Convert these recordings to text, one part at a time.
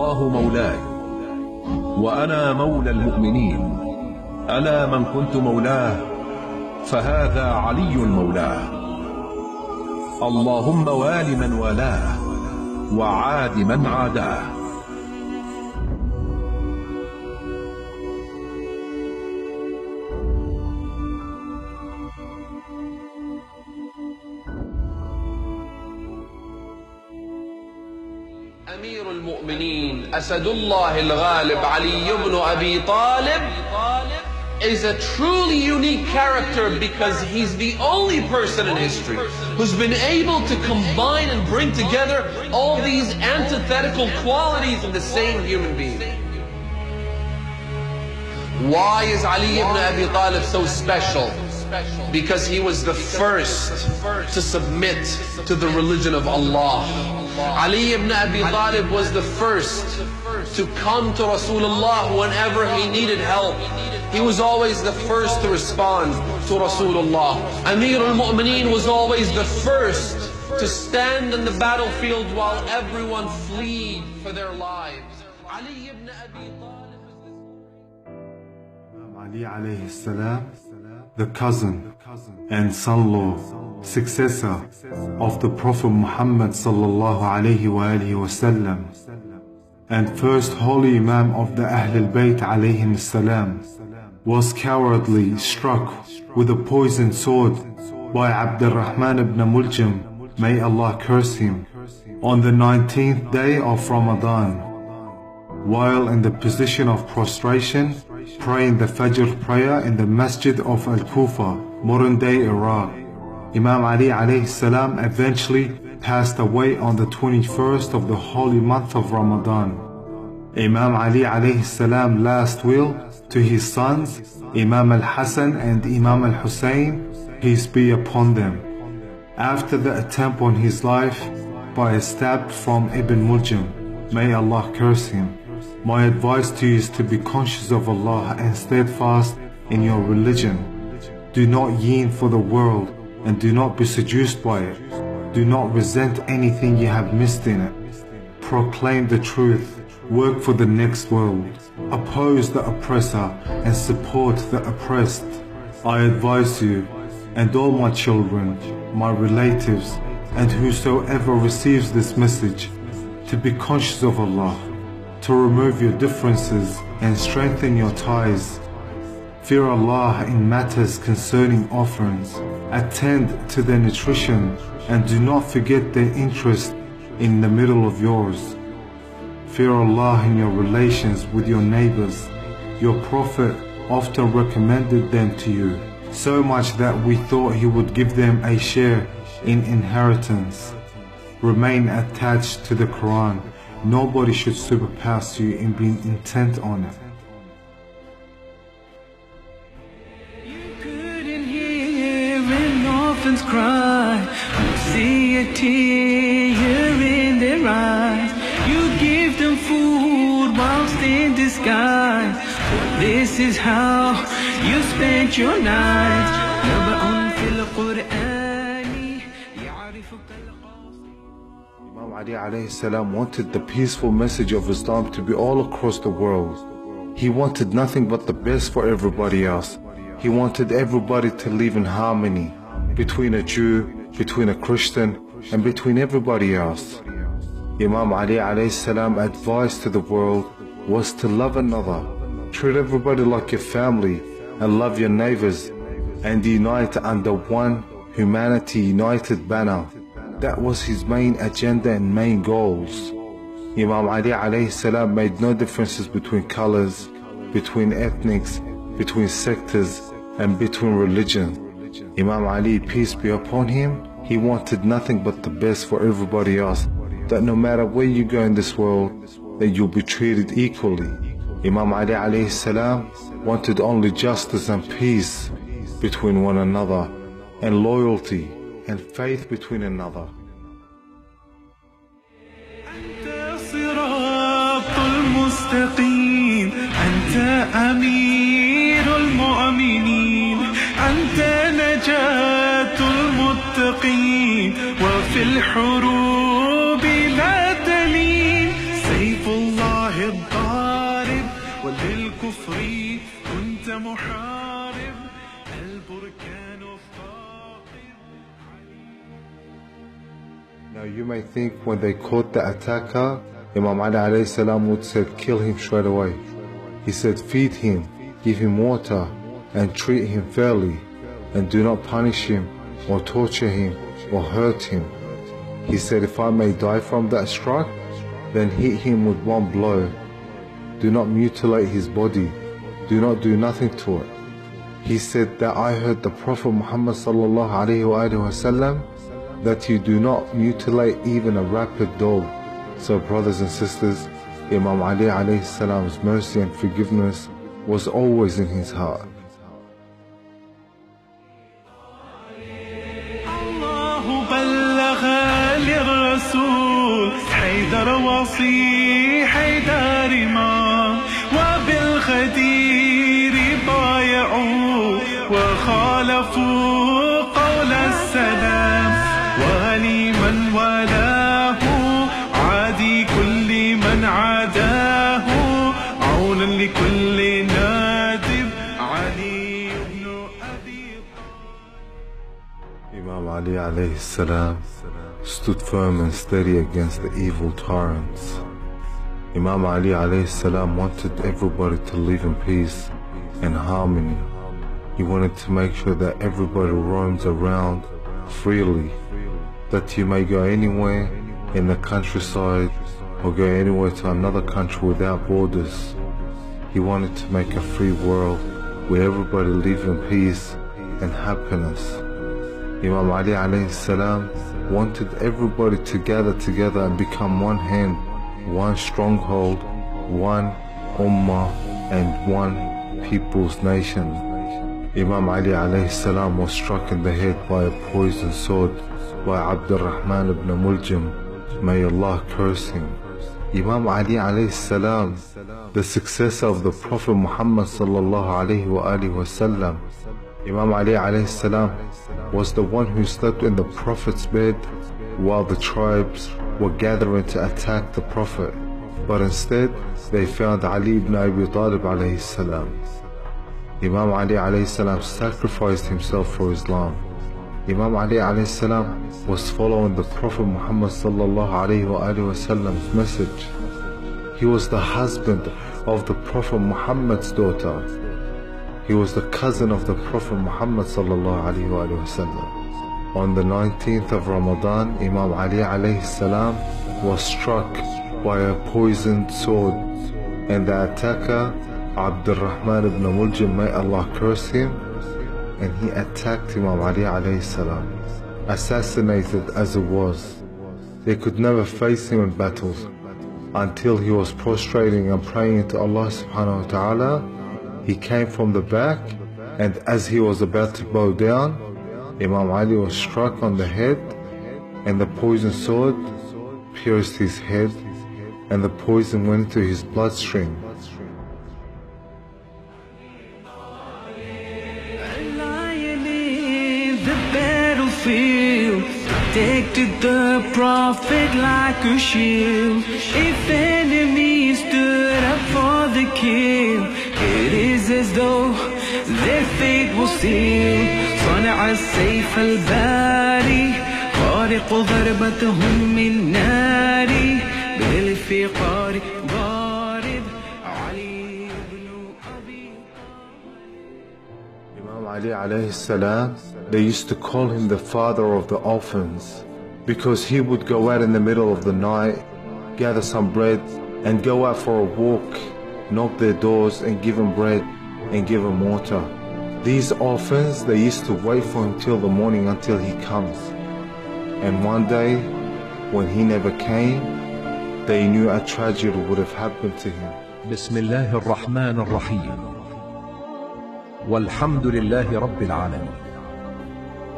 الله مولاي وأنا مولى المؤمنين، ألا من كنت مولاه فهذا علي مولاه. اللهم وال من والاه وعاد من عاداه. أمير المؤمنين أسد الله الغالب علي بن أبي طالب is a truly unique character because he's the only person in history who's been able to combine and bring together all these antithetical qualities in the same human being. Why is Ali ibn Abi Talib so special? Because he was the first to submit to the religion of Allah. Ali ibn Abi Talib was the first to come to Rasulullah whenever he needed help. He was always the first to respond to Rasulullah. Amir al-Mu'mineen was always the first to stand in the battlefield while everyone fled for their lives. Ali ibn Abi Talib Imam Ali alayhi salam, the cousin and son-in-law, successor of the Prophet Muhammad sallallahu alaihi wasallam, and first holy Imam of the Ahlul Bayt alayhim salam, was cowardly struck with a poisoned sword by Abdurrahman ibn Muljam, may Allah curse him, on the 19th day of Ramadan, while in the position of prostration, praying the Fajr prayer in the Masjid of Kufa, modern day Iraq. Imam Ali alayhi salam eventually passed away on the 21st of the holy month of Ramadan. Imam Ali alayhi salam last will to his sons, Imam al-Hassan and Imam al-Hussein, peace be upon them, after the attempt on his life by a stab from Ibn Muljam, may Allah curse him. My advice to you is to be conscious of Allah and steadfast in your religion. Do not yearn for the world and do not be seduced by it. Do not resent anything you have missed in it. Proclaim the truth. Work for the next world. Oppose the oppressor and support the oppressed. I advise you and all my children, my relatives, and whosoever receives this message to be conscious of Allah, to remove your differences and strengthen your ties. Fear Allah in matters concerning offerings. Attend to their nutrition and do not forget their interest in the middle of yours. Fear Allah in your relations with your neighbors. Your Prophet often recommended them to you, so much that we thought he would give them a share in inheritance. Remain attached to the Quran. Nobody should surpass you in being intent on it. You couldn't hear an orphan's cry, or see a tear in their eyes. You give them food whilst in disguise. This is how you spent your night. Imam Ali alayhi salam wanted the peaceful message of Islam to be all across the world. He wanted nothing but the best for everybody else. He wanted everybody to live in harmony, between a Jew, between a Christian, and between everybody else. Imam Ali alayhi salam advice to the world was to love another, treat everybody like your family, and love your neighbors, and unite under one humanity united banner. That was his main agenda and main goals. Imam Ali alayhi salam made no differences between colors, between ethnics, between sectors, and between religions. Imam Ali, peace be upon him, he wanted nothing but the best for everybody else, that no matter where you go in this world, that you'll be treated equally. Imam Ali alayhi salam wanted only justice and peace between one another, and loyalty and faith between another. أنت أمير المؤمنين، أنت نجاة المتقين، وفي الحروب لا تلين، سيف الله الكفر كنت محارب البركان فاقد. Now you may think when they caught the attacker, Imam Ali alayhi salam would say, kill him straight away. He said, feed him, give him water, and treat him fairly, and do not punish him, or torture him, or hurt him. He said, if I may die from that strike, then hit him with one blow. Do not mutilate his body. Do not do nothing to it. He said that I heard the Prophet Muhammad sallallahu alayhi wa sallam that you do not mutilate even a rabid dog. So brothers and sisters, Imam Ali alayhi salam's mercy and forgiveness was always in his heart. للرسول حيدر وصي حيدر ما وبالخدير بايعوا وخالفوا قول السلام ولمن والاه عادي كل من عاداه عونا لكل نادب علي بن أبي طالب. Imam Ali alayhi salam stood firm and steady against the evil tyrants. Imam Ali alayhi salam wanted everybody to live in peace and harmony. He wanted to make sure that everybody roams around freely, that you may go anywhere in the countryside or go anywhere to another country without borders. He wanted to make a free world where everybody lived in peace and happiness. Imam Ali alayhi salam wanted everybody to gather together and become one hand, one stronghold, one ummah and one people's nation. Imam Ali alayhi salam was struck in the head by a poisoned sword by Rahman ibn Muljam. May Allah curse him. Imam Ali alayhi salam, the successor of the Prophet Muhammad sallallahu alayhi wa sallam, Imam Ali alayhi salam was the one who slept in the Prophet's bed while the tribes were gathering to attack the Prophet. But instead, they found Ali ibn Abi Talib alayhi salam. Imam Ali alayhi salam sacrificed himself for Islam. Imam Ali alayhi salam was following the Prophet Muhammad sallallahu alayhi wa sallam's message. He was the husband of the Prophet Muhammad's daughter. He was the cousin of the Prophet Muhammad sallallahu alayhi wa sallam. On the 19th of Ramadan, Imam Ali alayhi salam was struck by a poisoned sword, and the attacker, Rahman ibn Muljam, may Allah curse him, and he attacked Imam Ali alayhi salam, assassinated as it was. They could never face him in battles until he was prostrating and praying to Allah subhanahu wa ta'ala. He came from the back, and as he was about to bow down, Imam Ali was struck on the head, and the poisoned sword pierced his head, and the poison went into his bloodstream. Protected the Prophet like a shield. If enemies stood up for the kill, it is as though their fate was sealed. صنع السيف الباري خارق ضربتهم من ناري بالفقار ضارب علي بن أبي طالب. Imam Ali alayhi salam, they used to call him the father of the orphans, because he would go out in the middle of the night, gather some bread, and go out for a walk, knock their doors and give them bread and give them water. These orphans, they used to wait for him till the morning until he comes. And one day, when he never came, they knew a tragedy would have happened to him. بسم الله الرحمن الرحيم والحمد لله رب العالمين.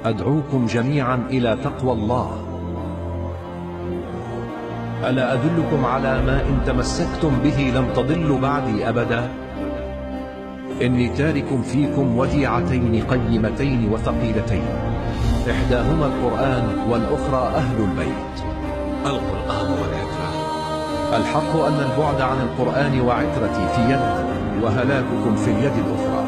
أدعوكم جميعا إلى تقوى الله. ألا أدلكم على ما إن تمسكتم به لم تضلوا بعدي أبدا. إني تارك فيكم وديعتين قيمتين وثقيلتين، إحداهما القرآن والأخرى أهل البيت. القرآن والعترة. الحق أن البعد عن القرآن وعترتي في يد وهلاككم في اليد الأخرى.